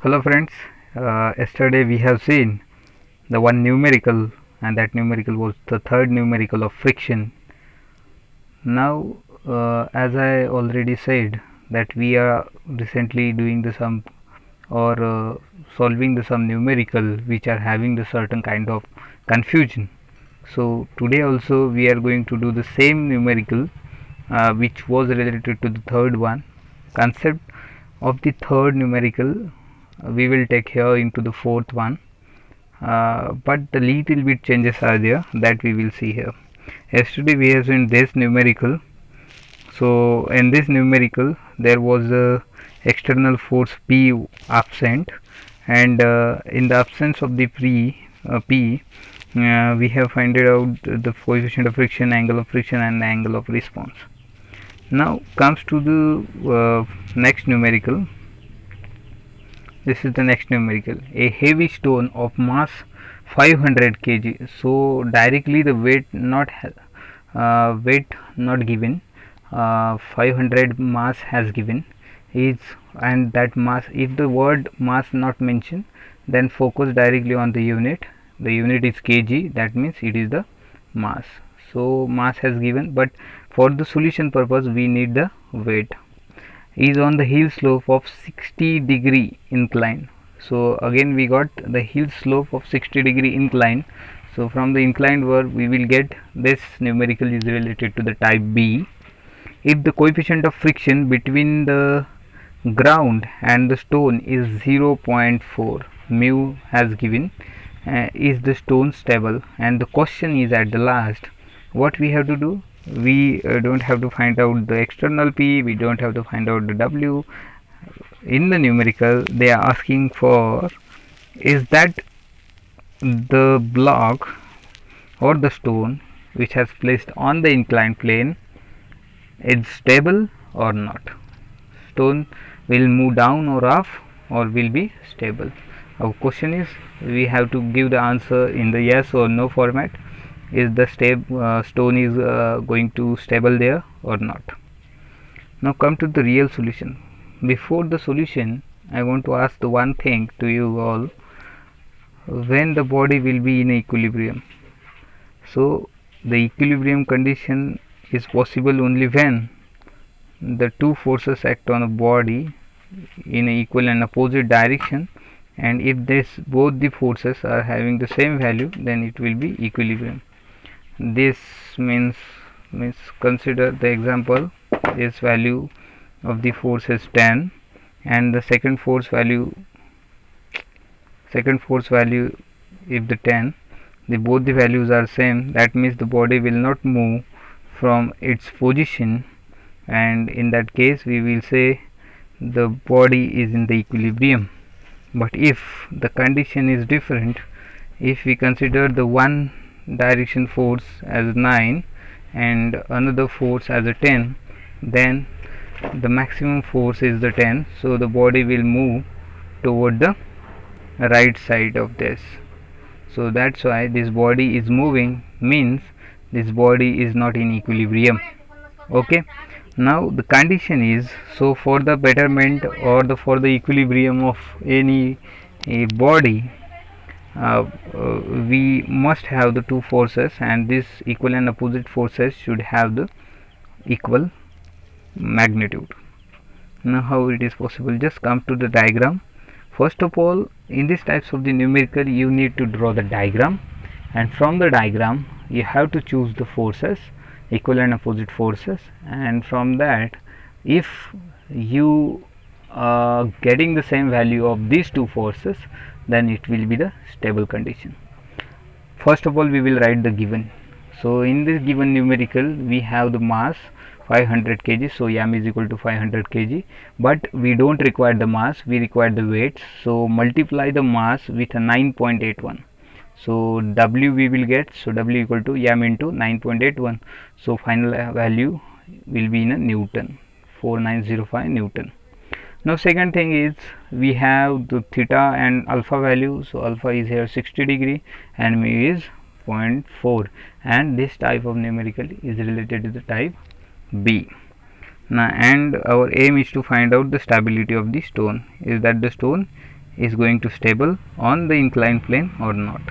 Hello friends, yesterday we have seen the one numerical, and that numerical was the third numerical of friction. Now as I already said that we are recently doing the sum or solving the sum numerical which are having the certain kind of confusion. So today also we are going to do the same numerical which was related to the third one. Concept of the third numerical we will take here into the fourth one, but the little bit changes are there that we will see here. Yesterday we have seen this numerical. So in this numerical there was a external force P absent, and in the absence of the P, we have found out the coefficient of friction, angle of friction, and angle of response. Now comes to the next numerical. This is the next numerical. A heavy stone of mass 500 kg. So directly the weight not given. 500 mass has given is, and that mass, if the word mass not mentioned, then focus directly on the unit. The unit is kg, that means it is the mass. So mass has given, but for the solution purpose we need the weight. Is on the hill slope of 60-degree incline. So again we got the hill slope of 60-degree incline. So from the inclined curve we will get this numerical is related to the type B. If the coefficient of friction between the ground and the stone is 0.4, mu has given, is the stone stable? And the question is at the last, what we have to do? We don't have to find out the external P, we don't have to find out the W. In the numerical they are asking for, is that the block or the stone which has placed on the inclined plane is stable or not. Stone will move down or up or will be stable. Our question is, we have to give the answer in the yes or no format. Is the stone is going to stable there or not? Now come to the real solution. Before the solution, I want to ask the one thing to you all: when the body will be in equilibrium. So the equilibrium condition is possible only when the two forces act on a body in equal and opposite direction, and if both the forces are having the same value, then it will be equilibrium. This means consider the example. This value of the force is 10, and the second force value if the 10, both the values are same, that means the body will not move from its position, and in that case we will say the body is in the equilibrium. But if the condition is different, if we consider the one direction force as 9 and another force as a 10, then the maximum force is the 10, so the body will move toward the right side of this. So that's why this body is moving, means this body is not in equilibrium. Okay, now the condition is, so for the betterment or for the equilibrium of any body, we must have the two forces, and these equal and opposite forces should have the equal magnitude. Now how it is possible? Just come to the diagram. First of all, in these types of the numerical you need to draw the diagram, and from the diagram you have to choose the forces, equal and opposite forces, and from that, if you are getting the same value of these two forces, then it will be the stable condition. First of all, we will write the given. So in this given numerical we have the mass 500 kg, so m is equal to 500 kg, but we don't require the mass, we require the weight. So multiply the mass with a 9.81, so W we will get, so W equal to m into 9.81, so final value will be in a Newton, 4905 Newton. Now second thing is, we have the theta and alpha value, so alpha is here 60-degree and mu is 0.4, and this type of numerical is related to the type B. Now, and our aim is to find out the stability of the stone, is that the stone is going to stable on the inclined plane or not.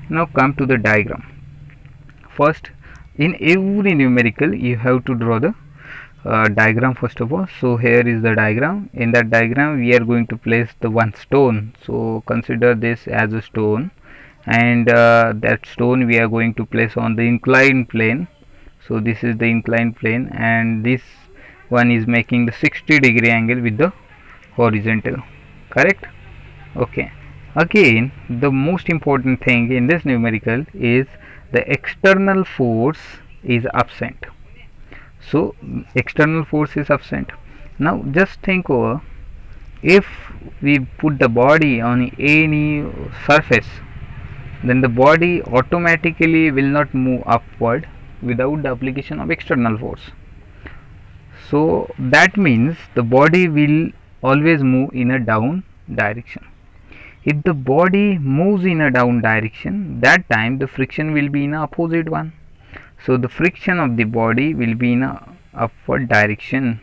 Now come to the diagram. First, in every numerical you have to draw the diagram first of all. So here is the diagram. In that diagram we are going to place the one stone. So consider this as a stone, and that stone we are going to place on the inclined plane. So this is the inclined plane, and this one is making the 60-degree angle with the horizontal, correct? Okay, again the most important thing in this numerical is the external force is absent. So external force is absent. Now just think over, if we put the body on any surface, then the body automatically will not move upward without the application of external force. So that means the body will always move in a down direction. If the body moves in a down direction, that time the friction will be in a opposite one. So the friction of the body will be in a upward direction.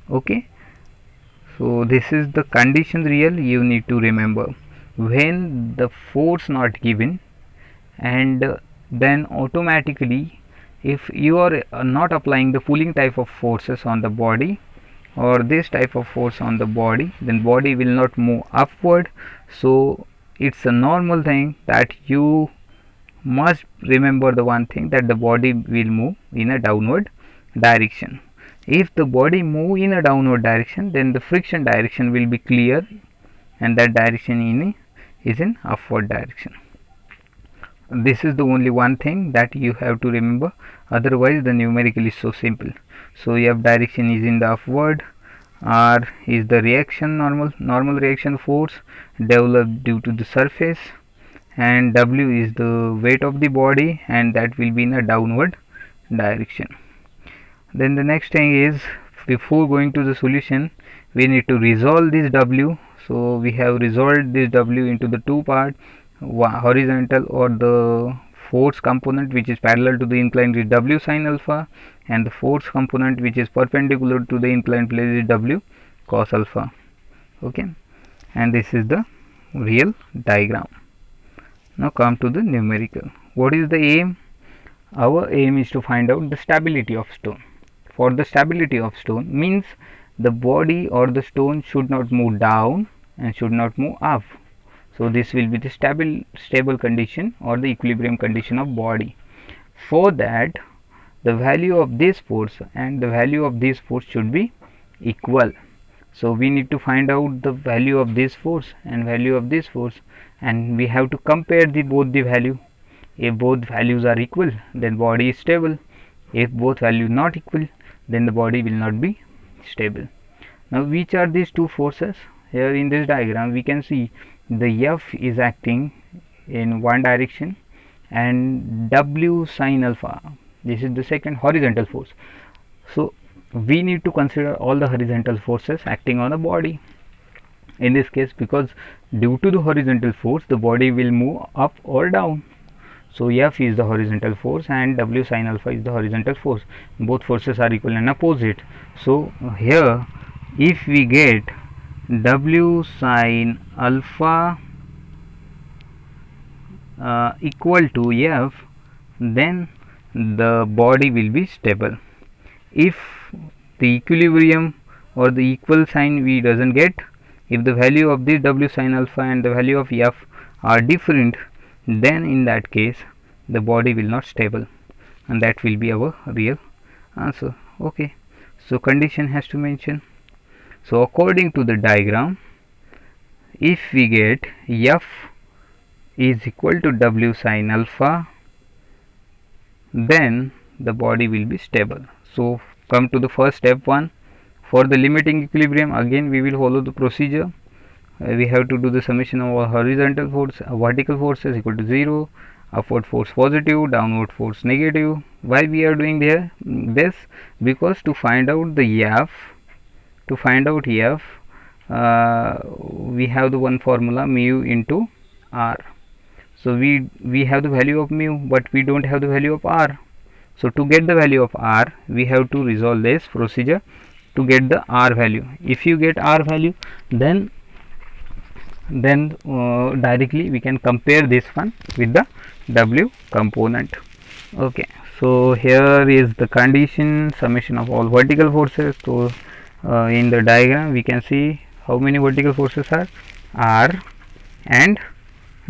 Okay, so this is the condition real you need to remember. When the force not given, and then automatically if you are not applying the pulling type of forces on the body or this type of force on the body, then body will not move upward. So it's a normal thing that you must remember the one thing, that the body will move in a downward direction. If the body move in a downward direction, then the friction direction will be clear, and that direction is in upward direction. This is the only one thing that you have to remember, otherwise the numerical is so simple. So F direction is in the upward, R is the reaction, normal reaction force developed due to the surface, and W is the weight of the body, and that will be in a downward direction. Then the next thing is, before going to the solution, we need to resolve this W. So we have resolved this W into the two parts, horizontal or the force component which is parallel to the inclined is W sin alpha, and the force component which is perpendicular to the inclined plane is W cos alpha. Okay, and this is the real diagram. Now come to the numerical. What is the aim? Our aim is to find out the stability of stone. For the stability of stone means the body or the stone should not move down and should not move up. So this will be the stable condition or the equilibrium condition of body. For that, the value of this force and the value of this force should be equal. So we need to find out the value of this force and value of this force, and we have to compare both the value. If both values are equal, then body is stable. If both values not equal, then the body will not be stable. Now which are these two forces? Here in this diagram we can see the F is acting in one direction, and W sin alpha, this is the second horizontal force. So we need to consider all the horizontal forces acting on a body in this case, because due to the horizontal force the body will move up or down. So F is the horizontal force and W sin alpha is the horizontal force. Both forces are equal and opposite. So here if we get W sin alpha equal to F, then the body will be stable. If the equilibrium or the equal sign we doesn't get, if the value of this W sin alpha and the value of F are different, then in that case the body will not stable, and that will be our real answer. Okay, so condition has to mention. So according to the diagram, if we get F is equal to W sin alpha, then the body will be stable. So come to the first step 1. For the limiting equilibrium, again we will follow the procedure. We have to do the summation of horizontal force, vertical forces equal to 0, upward force positive, downward force negative. Why we are doing this? Because to find out the F, we have the one formula, mu into R. So we have the value of mu, but we don't have the value of R. So to get the value of R, we have to resolve this procedure to get the R value. If you get R value, then then directly we can compare this one with the W component. Okay, so here is the condition summation of all vertical forces. So in the diagram we can see how many vertical forces are R and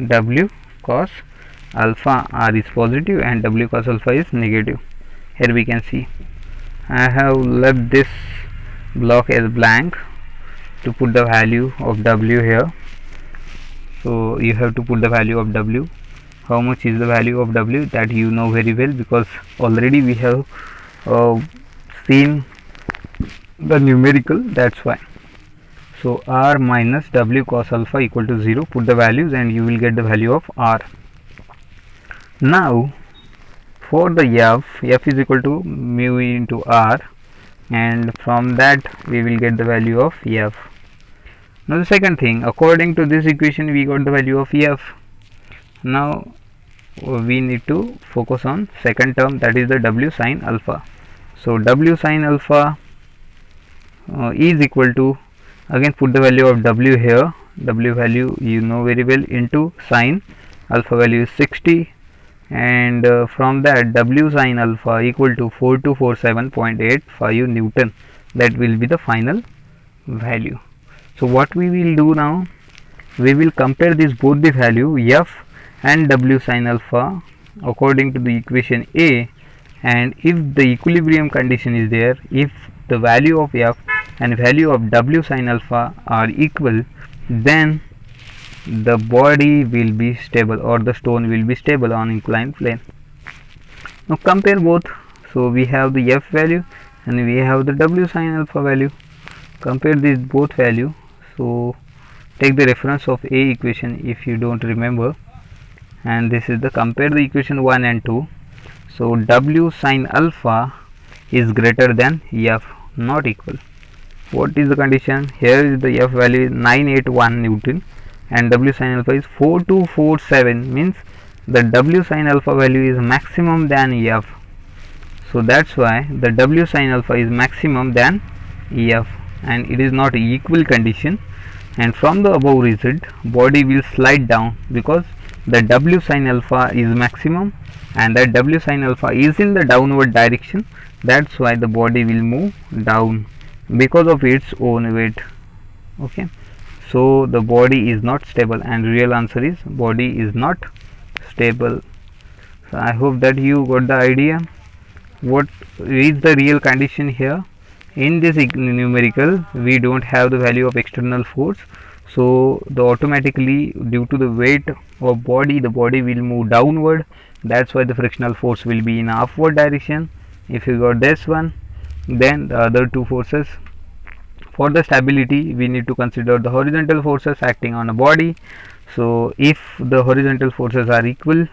W cos alpha. R is positive and W cos alpha is negative. Here we can see I have left this block as blank to put the value of W here. So you have to put the value of W. How much is the value of W, that you know very well, because already we have seen the numerical, that's why. So R minus W cos alpha equal to 0, put the values and you will get the value of R. Now for the F is equal to mu into R, and from that we will get the value of F. Now the second thing, according to this equation we got the value of F. Now we need to focus on second term, that is the W sin alpha. So W sin alpha is equal to, again put the value of W here, W value you know very well, into sin alpha value is 60, and from that W sin alpha equal to 4247.85 Newton. That will be the final value. So what we will do now, we will compare this both the value F and W sin alpha according to the equation A, and if the equilibrium condition is there, if the value of F and value of W sin alpha are equal, then the body will be stable, or the stone will be stable on inclined plane. Now compare both. So we have the F value and we have the W sin alpha value. Compare these both value. So take the reference of A equation if you don't remember, and this is the compare the equation 1 and 2. So W sin alpha is greater than F, not equal. What is the condition? Here is the F value is 981 Newton and W sin alpha is 4247, means the W sin alpha value is maximum than F. So that's why the W sin alpha is maximum than F, and it is not equal condition, and from the above result body will slide down because the W sin alpha is maximum and that W sin alpha is in the downward direction. That's why the body will move down because of its own weight. Okay, so the body is not stable, and real answer is body is not stable. So I hope that you got the idea what is the real condition here. In this numerical we don't have the value of external force, so the automatically due to the weight of body, the body will move downward. That's why the frictional force will be in upward direction. If you got this one, then the other two forces. For the stability we need to consider the horizontal forces acting on a body. So if the horizontal forces are equal,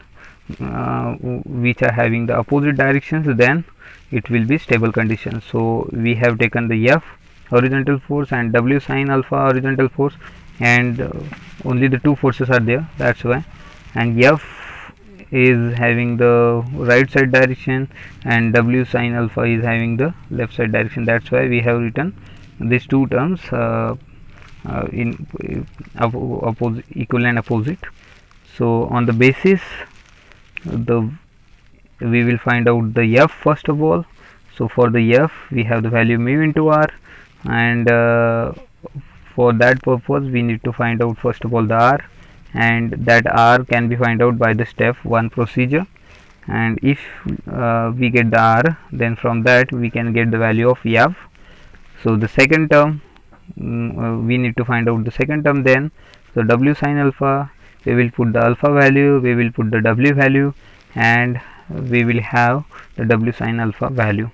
which are having the opposite directions, then it will be stable condition. So we have taken the F horizontal force and W sin alpha horizontal force, and only the two forces are there, that's why. And F is having the right side direction and W sin alpha is having the left side direction. That's why we have written these two terms in opposite, equal and opposite. So on the basis we will find out the F first of all. So for the F we have the value mu into R, and for that purpose we need to find out first of all the R, and that R can be find out by the step 1 procedure. And if we get the R, then from that we can get the value of F. So the second term, we need to find out the second term then. So W sin alpha, we will put the alpha value, we will put the W value, and we will have the W sin alpha value.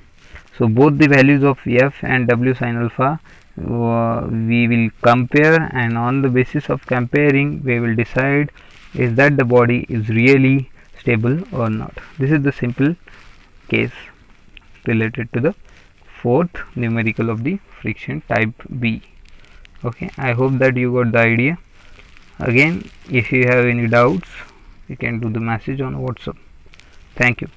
So both the values of F and W sin alpha we will compare, and on the basis of comparing we will decide is that the body is really stable or not. This is the simple case related to the fourth numerical of the friction type B. Okay, I hope that you got the idea. Again, if you have any doubts, you can do the message on WhatsApp. Thank you.